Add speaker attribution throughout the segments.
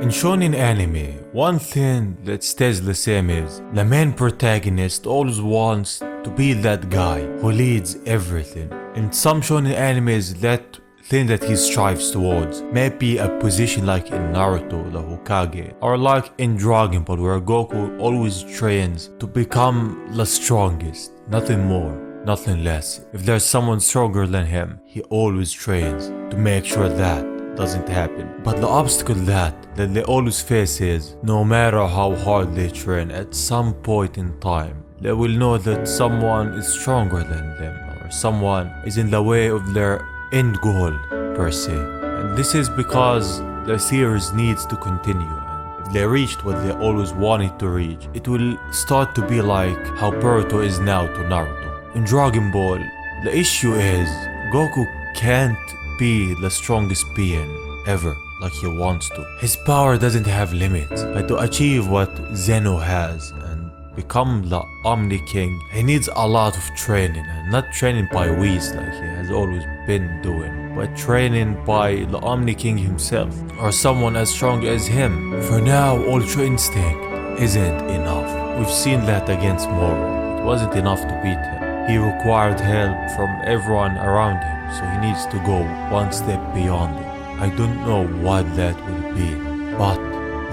Speaker 1: In shonen anime, one thing that stays the same is the main protagonist always wants to be that guy who leads everything. In some shonen animes, that thing that he strives towards may be a position like in Naruto, the Hokage, or like in Dragon Ball where Goku always trains to become the strongest, nothing more, nothing less. If there's someone stronger than him, he always trains to make sure that doesn't happen. But the obstacle that they always face is, no matter how hard they train, at some point in time they will know that someone is stronger than them, or someone is in the way of their end goal per se. And this is because the series needs to continue, and if they reached what they always wanted to reach, it will start to be like how Boruto is now to Naruto. In Dragon Ball, the issue is Goku can't be the strongest being ever like he wants to. His power doesn't have limits, but to achieve what Zeno has and become the Omni King, he needs a lot of training, and not training by Whis like he has always been doing, but training by the Omni King himself, or someone as strong as him. For now, Ultra Instinct isn't enough. We've seen that against Moro. It wasn't enough to beat him. He required help from everyone around him, so he needs to go one step beyond it. I don't know what that will be, but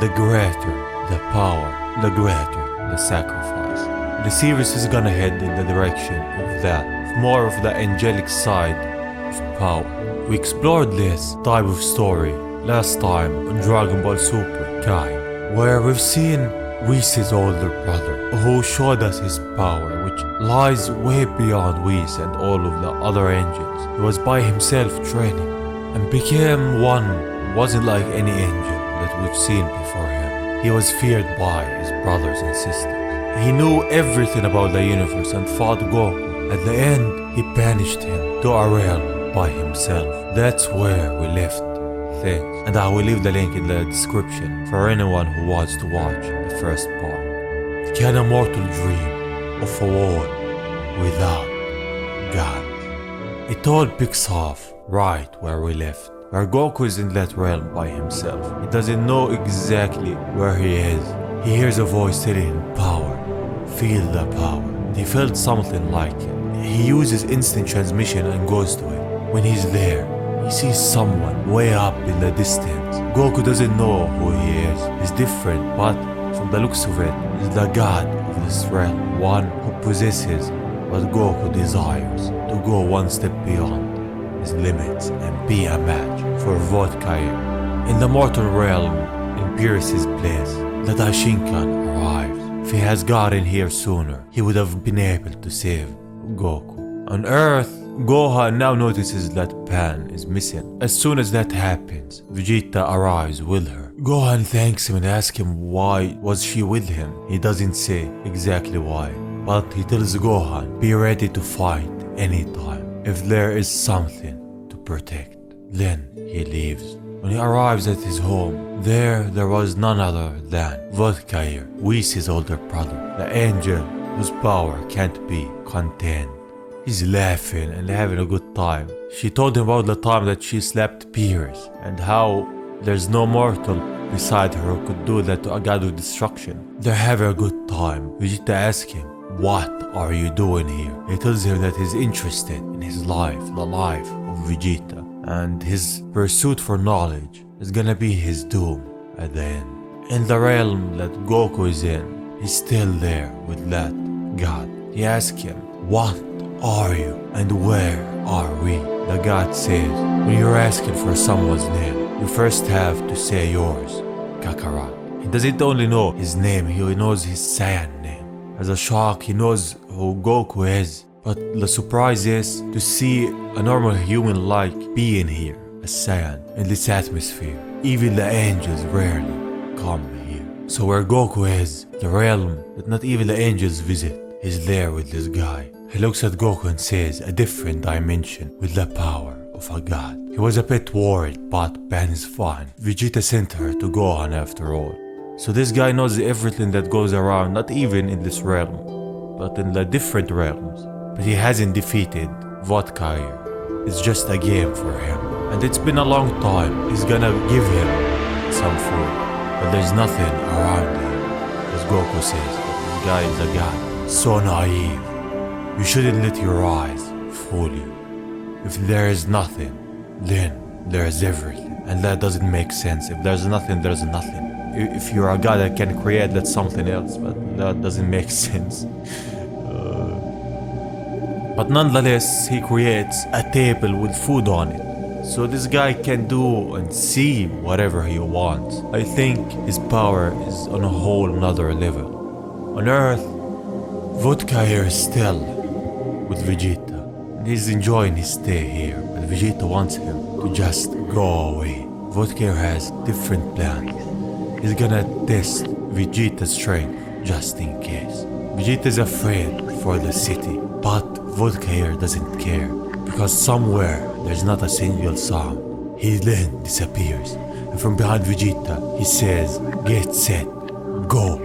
Speaker 1: the greater the power, the greater the sacrifice. The series is gonna head in the direction of that, of more of the angelic side of power. We explored this type of story last time on Dragon Ball Super Kai, where we've seen Whis' older brother, who showed us his power, which lies way beyond Whis and all of the other angels. He was by himself training, and became one who wasn't like any angel that we've seen before him. He was feared by his brothers and sisters. He knew everything about the universe and fought Goku. At the end, he banished him to a realm by himself. That's where we left things, and I will leave the link in the description for anyone who wants to watch the first part. He had a mortal dream of a world without God. It all picks off right where we left, where Goku is in that realm by himself. He doesn't know exactly where he is. He hears a voice telling him power, feel the power. He felt something like it. He uses instant transmission and goes to it. When he's there, he sees someone way up in the distance. Goku doesn't know who he is. He's different, but from the looks of it, he's the god of this realm, one who possesses what Goku desires, to go one step beyond his limits and be a match for Vodkair. In the mortal realm, in Beerus's place, the Daishinkan arrives. If he has gotten here sooner, he would have been able to save Goku. On Earth, Gohan now notices that Pan is missing. As soon as that happens, Vegeta arrives with her. Gohan thanks him and asks him why was she with him. He doesn't say exactly why, but he tells Gohan, be ready to fight anytime if there is something to protect. Then he leaves. When he arrives at his home, there was none other than Vodkair, Whis' older brother, the angel whose power can't be contained. He's laughing and having a good time. She told him about the time that she slapped Beerus and how there's no mortal beside her who could do that to a god of destruction. They're having a good time. Vegeta asks him, what are you doing here? He tells her that he's interested in his life, the life of Vegeta, and his pursuit for knowledge is gonna be his doom at the end. In the realm that Goku is in, he's still there with that god. He asks him, what are you and where are we? The god says, when you're asking for someone's name, you first have to say yours, Kakarot. He doesn't only know his name, he knows his Saiyan name. As a shock, he knows who Goku is, but the surprise is to see a normal human-like being here, a Saiyan, in this atmosphere. Even the angels rarely come here. So where Goku is, the realm that not even the angels visit, is there with this guy. He looks at Goku and says, a different dimension with the power of a god. He was a bit worried, but Pan is fine. Vegeta sent her to Gohan after all. So this guy knows everything that goes around, not even in this realm, but in the different realms. But he hasn't defeated Vodkair. It's just a game for him. And it's been a long time. He's gonna give him some food. but there's nothing around him. As Goku says, this guy is a god. So naive. You shouldn't let your eyes fool you. If there is nothing, then there is everything. And that doesn't make sense. If there's nothing, there's nothing. If you're a god that can create, that's something else, but that doesn't make sense. But nonetheless, he creates a table with food on it. So this guy can do and see whatever he wants. I think his power is on a whole nother level. On Earth, Vodka here is still with Vegeta. And he's enjoying his stay here, but Vegeta wants him to just go away. Vodka has different plans. He's gonna test Vegeta's strength just in case. Vegeta's afraid for the city, but Vodka here doesn't care, because somewhere there's not a single sound. He then disappears, and from behind Vegeta he says, "Get set, go."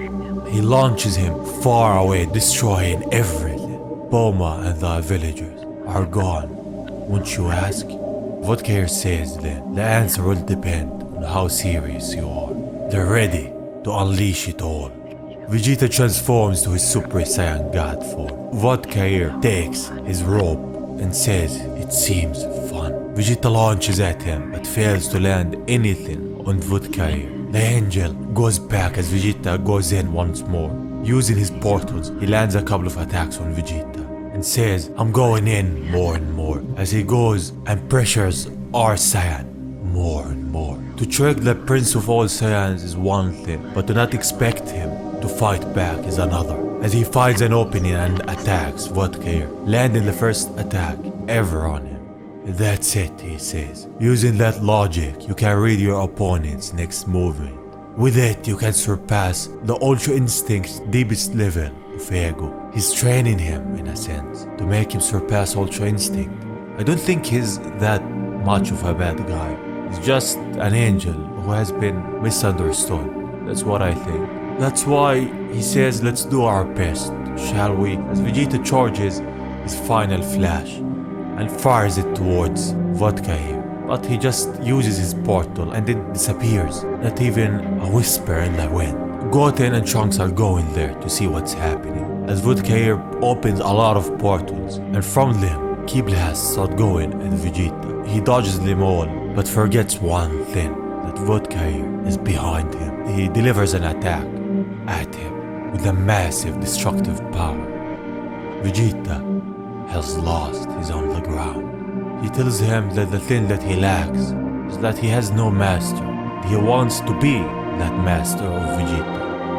Speaker 1: He launches him far away, destroying everything. Bulma and the villagers are gone. Won't you ask? Vodka here says then, the answer will depend on how serious you are. They're ready to unleash it all. Vegeta transforms to his Super Saiyan God form. Vodka here takes his rope and says it seems fun. Vegeta launches at him but fails to land anything on Vodka here. The angel goes back as Vegeta goes in once more. Using his portals, he lands a couple of attacks on Vegeta and says, "I'm going in more and more," as he goes and pressures our Saiyan more and more. To trick the Prince of all Saiyans is one thing, but to not expect him to fight back is another. As he finds an opening and attacks Vodka, landing the first attack ever on him. "That's it," he says. Using that logic, you can read your opponent's next movement. With it, you can surpass the Ultra Instinct's deepest level of ego. He's training him, in a sense, to make him surpass Ultra Instinct. I don't think he's that much of a bad guy. He's just an angel who has been misunderstood. That's what I think. That's why he says, "Let's do our best, shall we?" As Vegeta charges his final flash and fires it towards Vodka here. But he just uses his portal and it disappears. Not even a whisper in the wind. Goten and Trunks are going there to see what's happening. As Vodka here opens a lot of portals, and from them, Ki blasts out going at Vegeta. He dodges them all, but forgets one thing, that Vodka here is behind him. He delivers an attack at him with a massive destructive power. Vegeta has lost his on the ground. He tells him that the thing that he lacks is that he has no master. He wants to be that master of Vegeta.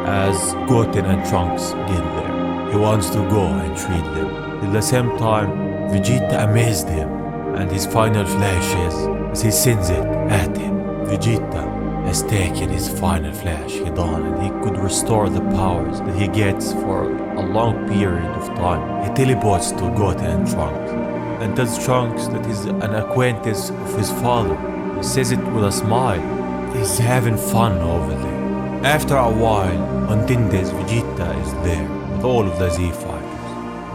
Speaker 1: As Goten and Trunks get there, he wants to go and treat them. At the same time, Vegeta amazed him, and his final flash is as he sends it at him. Vegeta has taken his final flash head on, and he could restore the powers that he gets for a long period of time. He teleports to Goten and Trunks and tells Trunks that he's an acquaintance of his father. He says it with a smile. He's having fun over there. After a while, on Dindes, Vegeta is there with all of the Z fighters.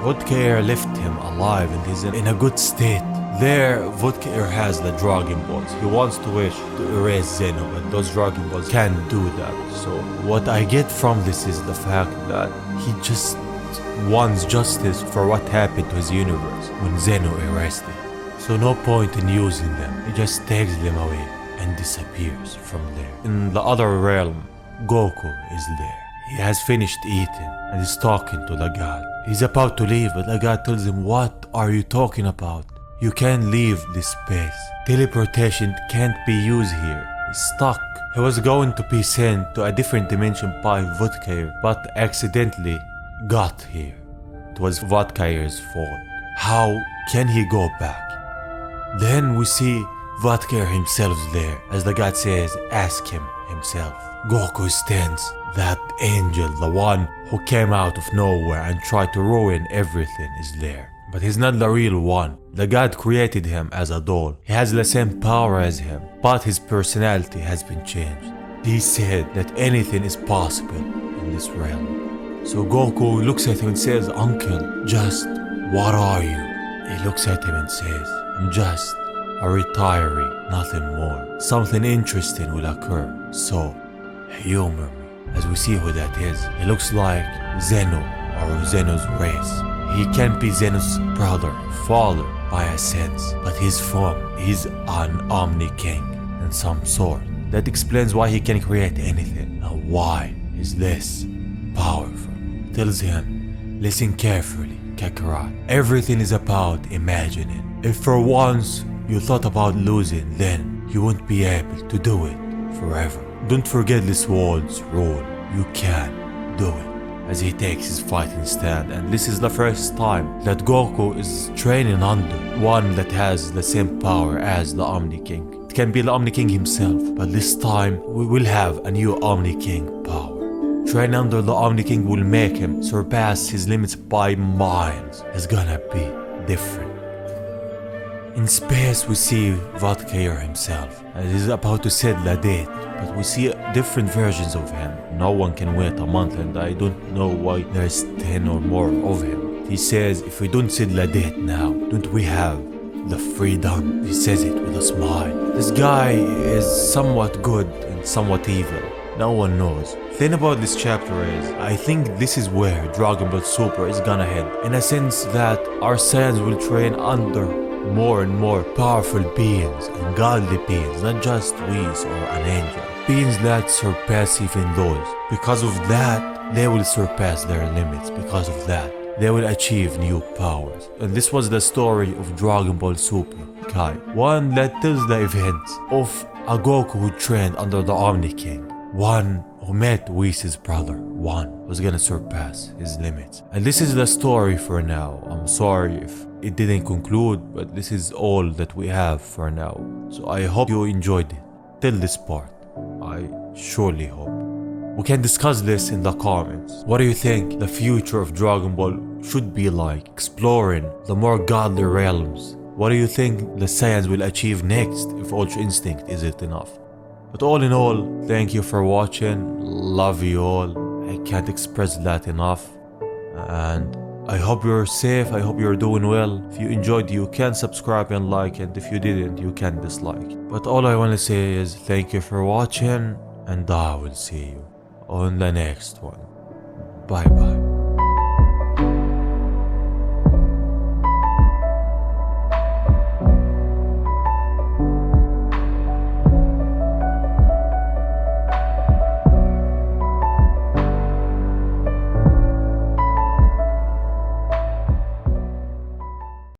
Speaker 1: Vodka left him alive and he's in a good state. There, Vodka has the Dragon Balls. He wants to wish to erase Zeno, but those Dragon Balls can't do that. So what I get from this is the fact that he just wants justice for what happened to his universe when Zeno erased it. So no point in using them. He just takes them away and disappears from there. In the other realm, Goku is there. He has finished eating and is talking to the god. He's about to leave, but the god tells him, "What are you talking about? You can't leave this space. Teleportation can't be used here. He's stuck." He was going to be sent to a different dimension by Vodka, but accidentally got here. It was Vodka's fault. How can he go back? Then we see Vodka himself there. As the god says, "Ask him himself." Goku stands. That angel, the one who came out of nowhere and tried to ruin everything, is there. But he's not the real one. The god created him as a doll. He has the same power as him, but his personality has been changed. He said that anything is possible in this realm. So Goku looks at him and says, "Uncle, just what are you?" He looks at him and says, "I'm just a retiree, nothing more. Something interesting will occur, so humor me. As we see who that is, he looks like Zeno or Zeno's race. He can't be Zeno's brother, father by a sense, but he's an Omni King in some sort. That explains why he can create anything and why he's this powerful. Tells him, listen carefully, Kakarot. Everything is about imagining. If for once you thought about losing, then you won't be able to do it forever. Don't forget this world's rule. You can do it. As he takes his fighting stand, and this is the first time that Goku is training under one that has the same power as the Omni King. It can be the Omni King himself, but this time we will have a new Omni King power. Training under the Omni King will make him surpass his limits by miles. It's gonna be different. In space we see Vodka himself, and he's about to set the date, but we see different versions of him. No one can wait a month, and I don't know why there's 10 or more of him. He says, if we don't set the date now, don't we have the freedom? He says it with a smile. This guy is somewhat good and somewhat evil. No one knows. The thing about this chapter is, I think this is where Dragon Ball Super is gonna head, in a sense that our Saiyans will train under more and more powerful beings and godly beings, not just Whis or an angel. Beings that surpass even those. Because of that, they will surpass their limits. Because of that, they will achieve new powers. And this was the story of Dragon Ball Super Kai. One that tells the events of a Goku who trained under the Omni King. One who met Whis' brother. One was gonna surpass his limits. And this is the story for now. I'm sorry if it didn't conclude, but this is all that we have for now. So I hope you enjoyed it till this part. I surely hope. We can discuss this in the comments. What do you think the future of Dragon Ball should be like, exploring the more godly realms? What do you think the Saiyans will achieve next if Ultra Instinct isn't enough? But all in all, thank you for watching. Love you all. I can't express that enough. And I hope you're safe. I hope you're doing well. If you enjoyed, you can subscribe and like, and if you didn't, you can dislike. But all I want to say is thank you for watching, and I will see you on the next one. Bye bye.